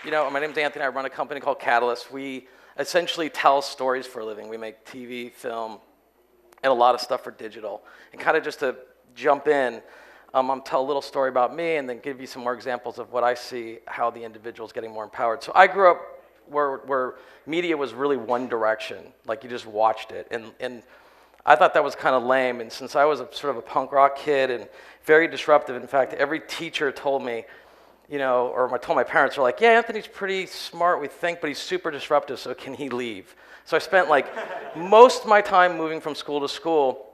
My name's Anthony. I run a company called Catalyst. We essentially tell stories for a living. We make TV, film, and a lot of stuff for digital. And kind of just to jump in, I'll tell a little story about me and then give you some more examples of what I see, how the individual's getting more empowered. So I grew up where media was really one direction, like you just watched it. And I thought that was kind of lame. And since I was sort of a punk rock kid and very disruptive, in fact, every teacher told me, or I told my parents, they're like, yeah, Anthony's pretty smart, we think, but he's super disruptive, so can he leave? So I spent like most of my time moving from school to school,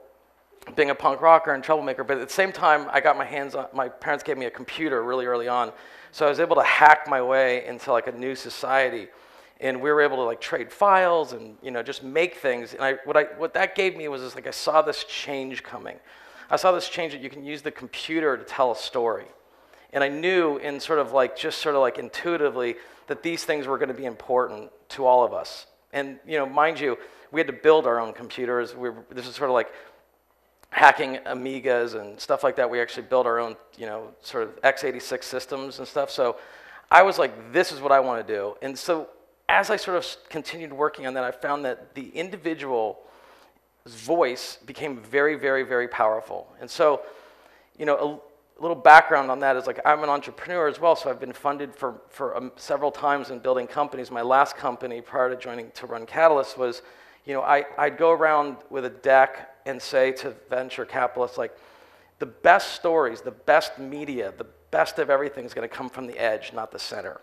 being a punk rocker and troublemaker, but at the same time, I got my parents gave me a computer really early on, so I was able to hack my way into like a new society, and we were able to like trade files and just make things, and what that gave me was just like I saw this change coming. I saw this change that you can use the computer to tell a story. And I knew in sort of like intuitively that these things were going to be important to all of us. And mind you, we had to build our own computers. This is sort of like hacking Amigas and stuff like that. We actually built our own, sort of x86 systems and stuff. So I was like, this is what I want to do. And so as I sort of continued working on that, I found that the individual's voice became very, very, very powerful. And so, a little background on that is like I'm an entrepreneur as well, so I've been funded for several times in building companies. My last company prior to joining to run Catalyst was, I'd go around with a deck and say to venture capitalists, like, the best stories, the best media, the best of everything is going to come from the edge, not the center.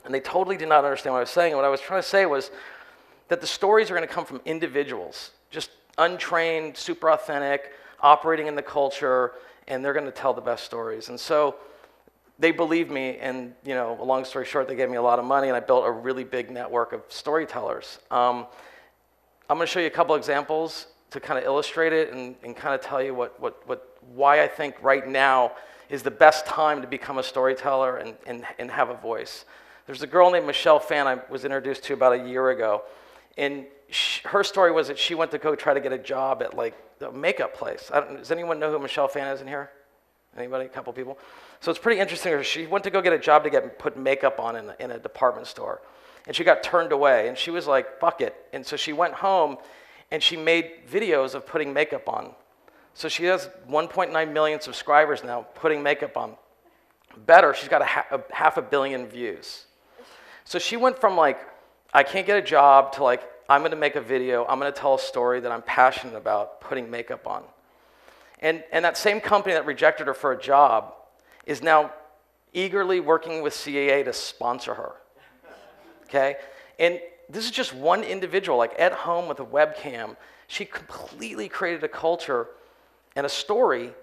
And they totally did not understand what I was saying. And what I was trying to say was that the stories are going to come from individuals, just untrained, super authentic, operating in the culture, and they're going to tell the best stories. And so they believed me, and a long story short, they gave me a lot of money, and I built a really big network of storytellers. I'm going to show you a couple examples to kind of illustrate it and kind of tell you why I think right now is the best time to become a storyteller and have a voice. There's a girl named Michelle Phan I was introduced to about a year ago, and her story was that she went to go try to get a job at like the makeup place. Does anyone know who Michelle Phan is in here? Anybody? A couple people? So it's pretty interesting. She went to go get a job to put makeup on in a department store. And she got turned away. And she was like, fuck it. And so she went home and she made videos of putting makeup on. So she has 1.9 million subscribers now putting makeup on. Better, she's got half a billion views. So she went from like, I can't get a job to like, I'm going to make a video, I'm going to tell a story that I'm passionate about putting makeup on. And that same company that rejected her for a job is now eagerly working with CAA to sponsor her. Okay? And this is just one individual, like at home with a webcam. She completely created a culture and a story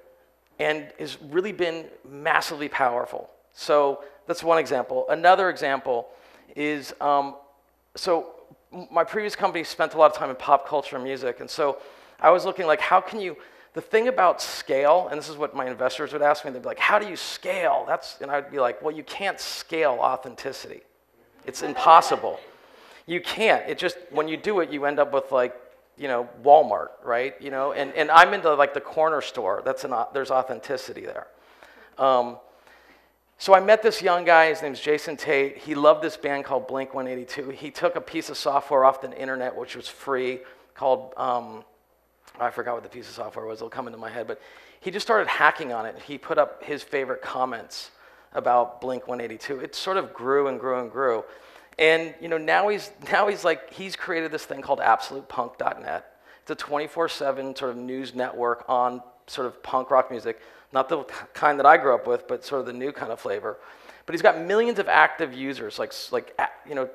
and has really been massively powerful. So that's one example. Another example is, my previous company spent a lot of time in pop culture and music, and so I was looking like, how can you, the thing about scale, and this is what my investors would ask me, they'd be like, how do you scale? And I'd be like, well, you can't scale authenticity. It's impossible. You can't. It just, when you do it, you end up with like, Walmart, right? And I'm into like the corner store. There's authenticity there. So I met this young guy, his name's Jason Tate. He loved this band called Blink-182. He took a piece of software off the internet, which was free, called, I forgot what the piece of software was, it'll come into my head, but he just started hacking on it. He put up his favorite comments about Blink-182. It sort of grew and grew and grew. And now he's created this thing called Absolutepunknet. It's a 24/7 sort of news network on sort of punk rock music. Not the kind that I grew up with, but sort of the new kind of flavor. But he's got millions of active users,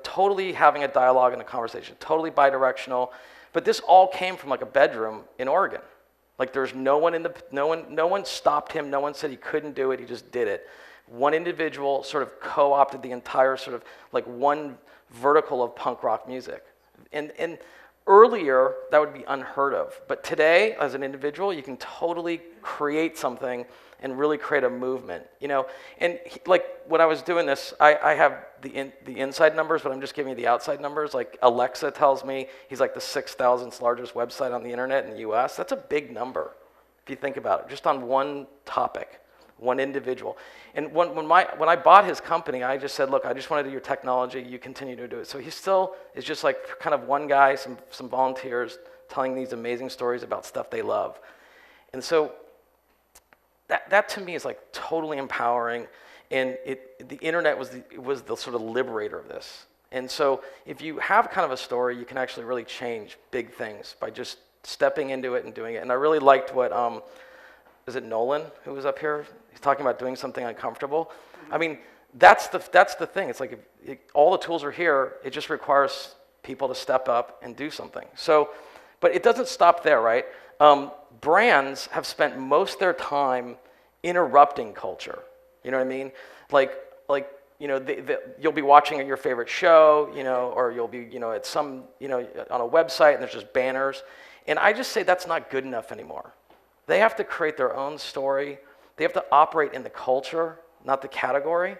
totally having a dialogue and a conversation, totally bidirectional. But this all came from like a bedroom in Oregon. Like there's no one stopped him, no one said he couldn't do it, he just did it. One individual sort of co-opted the entire sort of like one vertical of punk rock music. And earlier, that would be unheard of. But today, as an individual, you can totally create something and really create a movement. And like when I was doing this, I have the inside numbers, but I'm just giving you the outside numbers. Like Alexa tells me he's like the 6,000th largest website on the internet in the US. That's a big number if you think about it, just on one topic. one individual. And when I bought his company, I just said, look, I just want to do your technology, you continue to do it. So he still is just like kind of one guy, some volunteers telling these amazing stories about stuff they love. And so that to me is like totally empowering, and the internet was the sort of liberator of this. And so if you have kind of a story, you can actually really change big things by just stepping into it and doing it. And I really liked what, is it Nolan who was up here? He's talking about doing something uncomfortable. I mean, that's the thing. It's like all the tools are here. It just requires people to step up and do something. So, but it doesn't stop there, right? Brands have spent most of their time interrupting culture. You know what I mean? Like you know, you'll be watching your favorite show, you know, or you'll be, you know, at some, you know, on a website and there's just banners. And I just say that's not good enough anymore. They have to create their own story. They have to operate in the culture, not the category.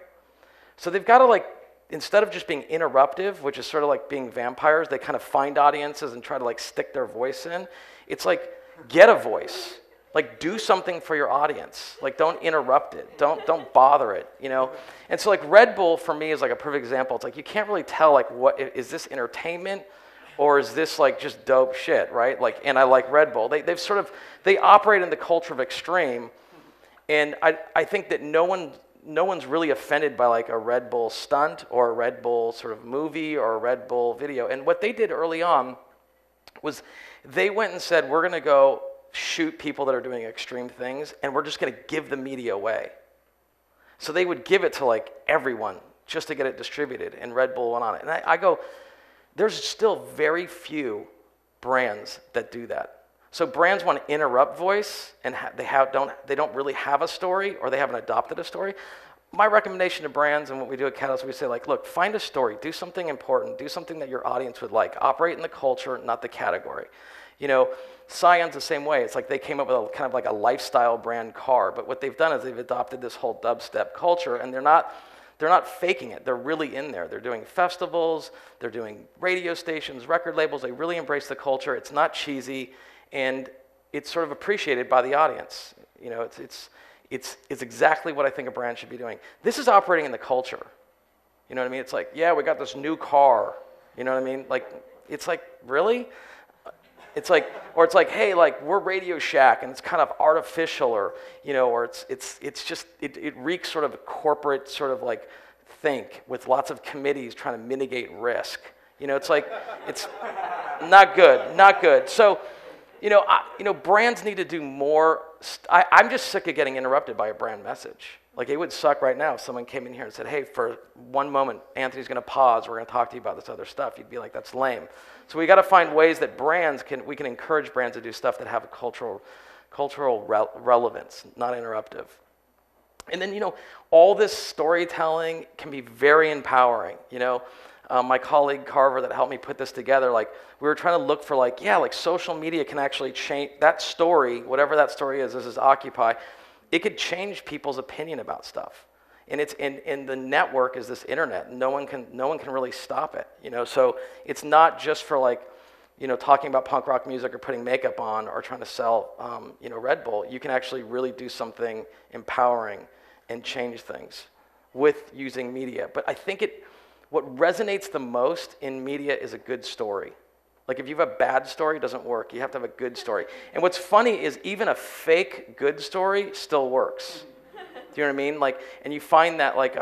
So they've got to, like, instead of just being interruptive, which is sort of like being vampires, they kind of find audiences and try to like stick their voice in. It's like, get a voice. Like, do something for your audience. Like, don't interrupt it. Don't bother it, you know? And so, like, Red Bull, for me, is like a perfect example. It's like, you can't really tell, like, what, is this entertainment or is this, like, just dope shit, right? Like, and I like Red Bull. They operate in the culture of extreme, and I think that no one's really offended by, like, a Red Bull stunt or a Red Bull sort of movie or a Red Bull video. And what they did early on was they went and said, we're going to go shoot people that are doing extreme things, and we're just going to give the media away. So they would give it to like everyone just to get it distributed, and Red Bull went on it. And I go, there's still very few brands that do that. So brands want to interrupt voice, and they don't really have a story, or they haven't adopted a story. My recommendation to brands and what we do at Catalyst, we say, like, look, find a story, do something important, do something that your audience would like, operate in the culture, not the category. You know, Scion's the same way. It's like they came up with a kind of like a lifestyle brand car, but what they've done is they've adopted this whole dubstep culture, and they're not faking it. They're really in there. They're doing festivals, they're doing radio stations, record labels. They really embrace the culture. It's not cheesy, and it's sort of appreciated by the audience. You know, it's exactly what I think a brand should be doing. This is operating in the culture. You know what I mean? It's like, yeah, we got this new car. You know what I mean? Like, it's like, really? It's like, or it's like, hey, like, we're Radio Shack, and it's kind of artificial, or, you know, or it's just, it reeks sort of a corporate sort of like think with lots of committees trying to mitigate risk. You know, it's like, it's not good, not good. So, you know, brands need to do more. I'm just sick of getting interrupted by a brand message. Like, it would suck right now if someone came in here and said, hey, for one moment, Anthony's going to pause. We're going to talk to you about this other stuff. You'd be like, that's lame. So we got to find ways that we can encourage brands to do stuff that have a cultural relevance, not interruptive. And then, you know, all this storytelling can be very empowering. You know, my colleague Carver that helped me put this together, like, we were trying to look for, like, yeah, like, social media can actually change that story, whatever that story is. This is Occupy. It could change people's opinion about stuff, and the network is this internet. No one can really stop it, you know. So it's not just for, like, you know, talking about punk rock music or putting makeup on or trying to sell, you know, Red Bull. You can actually really do something empowering and change things with using media. But I think what resonates the most in media is a good story. Like, if you have a bad story, it doesn't work. You have to have a good story. And what's funny is even a fake good story still works. Do you know what I mean? Like, and you find that, like,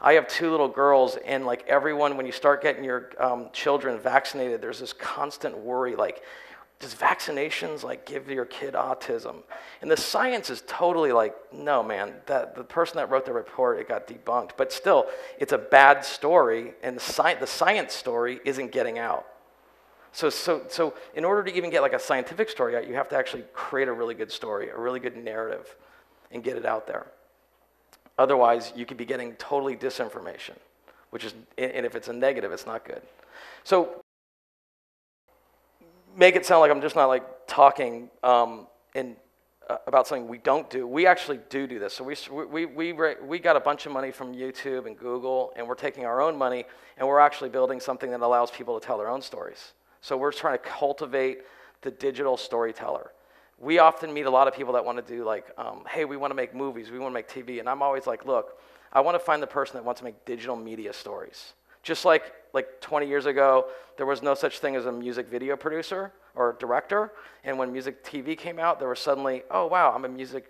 I have 2 little girls, and, like, everyone, when you start getting your children vaccinated, there's this constant worry, like, does vaccinations, like, give your kid autism? And the science is totally like, no, man, that the person that wrote the report, it got debunked. But still, it's a bad story, and the science story isn't getting out. So in order to even get, like, a scientific story out, you have to actually create a really good story, a really good narrative, and get it out there. Otherwise, you could be getting totally disinformation, and if it's a negative, it's not good. So make it sound like I'm just not, like, talking about something we don't do. We actually do this. So we got a bunch of money from YouTube and Google, and we're taking our own money, and we're actually building something that allows people to tell their own stories. So we're trying to cultivate the digital storyteller. we often meet a lot of people that want to do like, hey, we want to make movies, we want to make TV, and I'm always like, look, I want to find the person that wants to make digital media stories. Just like 20 years ago, there was no such thing as a music video producer or director, and when music TV came out, there was suddenly, oh wow, I'm a music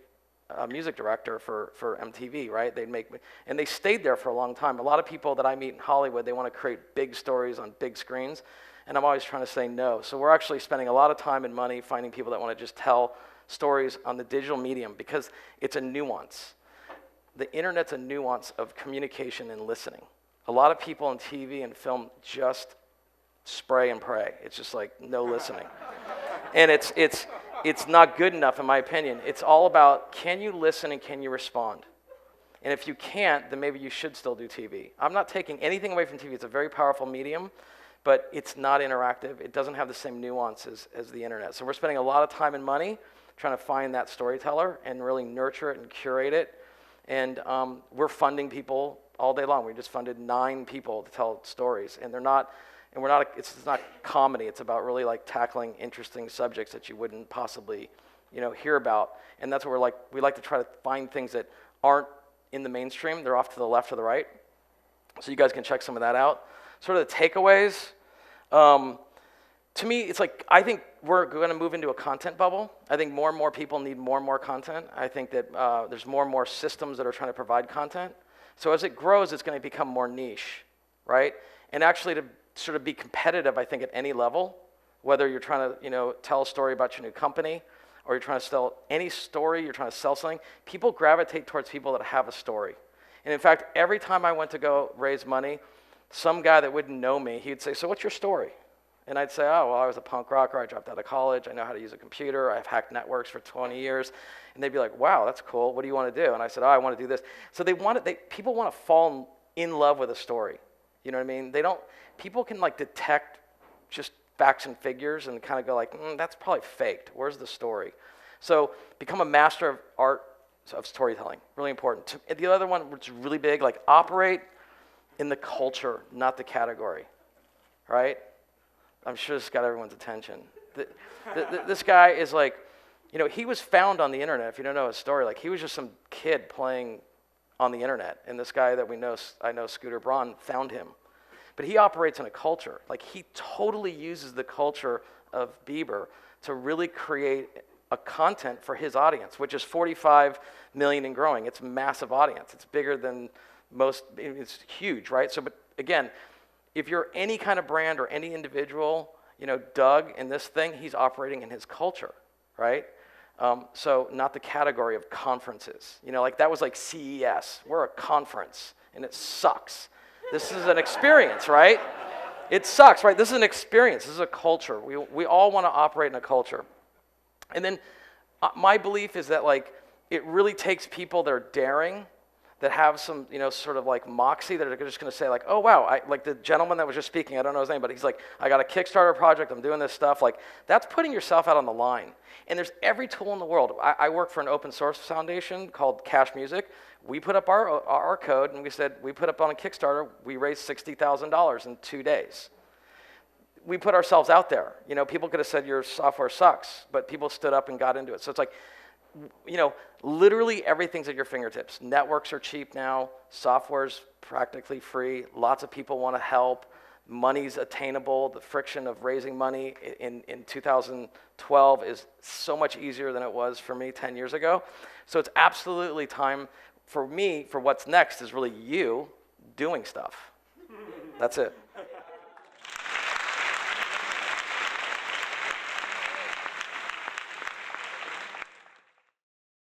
director for MTV, right? And they stayed there for a long time. A lot of people that I meet in Hollywood, they want to create big stories on big screens, and I'm always trying to say no. So we're actually spending a lot of time and money finding people that want to just tell stories on the digital medium because it's a nuance. The internet's a nuance of communication and listening. A lot of people on TV and film just spray and pray. It's just like no listening. And it's not good enough in my opinion. It's all about, can you listen and can you respond? And if you can't, then maybe you should still do TV. I'm not taking anything away from TV. It's a very powerful medium, but it's not interactive. It doesn't have the same nuances as the internet. So we're spending a lot of time and money trying to find that storyteller and really nurture it and curate it. And we're funding people all day long. We just funded 9 people to tell stories, and it's not comedy. It's about really like tackling interesting subjects that you wouldn't possibly, hear about. And that's what we like to try to find things that aren't in the mainstream. They're off to the left or the right. So you guys can check some of that out. Sort of the takeaways. To me, it's like, I think we're going to move into a content bubble. I think more and more people need more and more content. I think that there's more and more systems that are trying to provide content. So as it grows, it's going to become more niche, right? And actually to sort of be competitive, I think, at any level, whether you're trying to, tell a story about your new company, or you're trying to sell any story, you're trying to sell something, people gravitate towards people that have a story. And in fact, every time I went to go raise money, some guy that wouldn't know me, he'd say, so what's your story? And I'd say, oh, well, I was a punk rocker, I dropped out of college, I know how to use a computer, I've hacked networks for 20 years. And they'd be like, wow, that's cool, what do you want to do? And I said, oh, I want to do this. So people want to fall in love with a story. You know what I mean? People can like detect just facts and figures and kind of go like, that's probably faked, where's the story? So become a master of art of storytelling, really important. The other one, which is really big, like operate in the culture, not the category, right? I'm sure this got everyone's attention. This guy is like, he was found on the internet. If you don't know his story, like he was just some kid playing on the internet, and this guy that I know, Scooter Braun, found him. But he operates in a culture. Like he totally uses the culture of Bieber to really create a content for his audience, which is 45 million and growing. It's a massive audience. It's bigger than most. It's huge, right? So, but again, if you're any kind of brand or any individual, Doug in this thing, he's operating in his culture, right? So not the category of conferences. Like that was like CES. We're a conference, and it sucks. This is an experience, right? It sucks, right? This is an experience. This is a culture. We all want to operate in a culture. And then my belief is that like it really takes people that are daring, that have some, sort of like moxie, that are just going to say like, oh, wow, like the gentleman that was just speaking, I don't know his name, but he's like, I got a Kickstarter project, I'm doing this stuff. Like, that's putting yourself out on the line. And there's every tool in the world. I work for an open source foundation called Cash Music. We put up our code, and we put up on a Kickstarter, we raised $60,000 in 2 days. We put ourselves out there. People could have said your software sucks, but people stood up and got into it. So it's like, literally everything's at your fingertips. Networks are cheap now. Software's practically free. Lots of people want to help. Money's attainable. The friction of raising money in 2012 is so much easier than it was for me 10 years ago. So it's absolutely time for me, for what's next is really you doing stuff. That's it.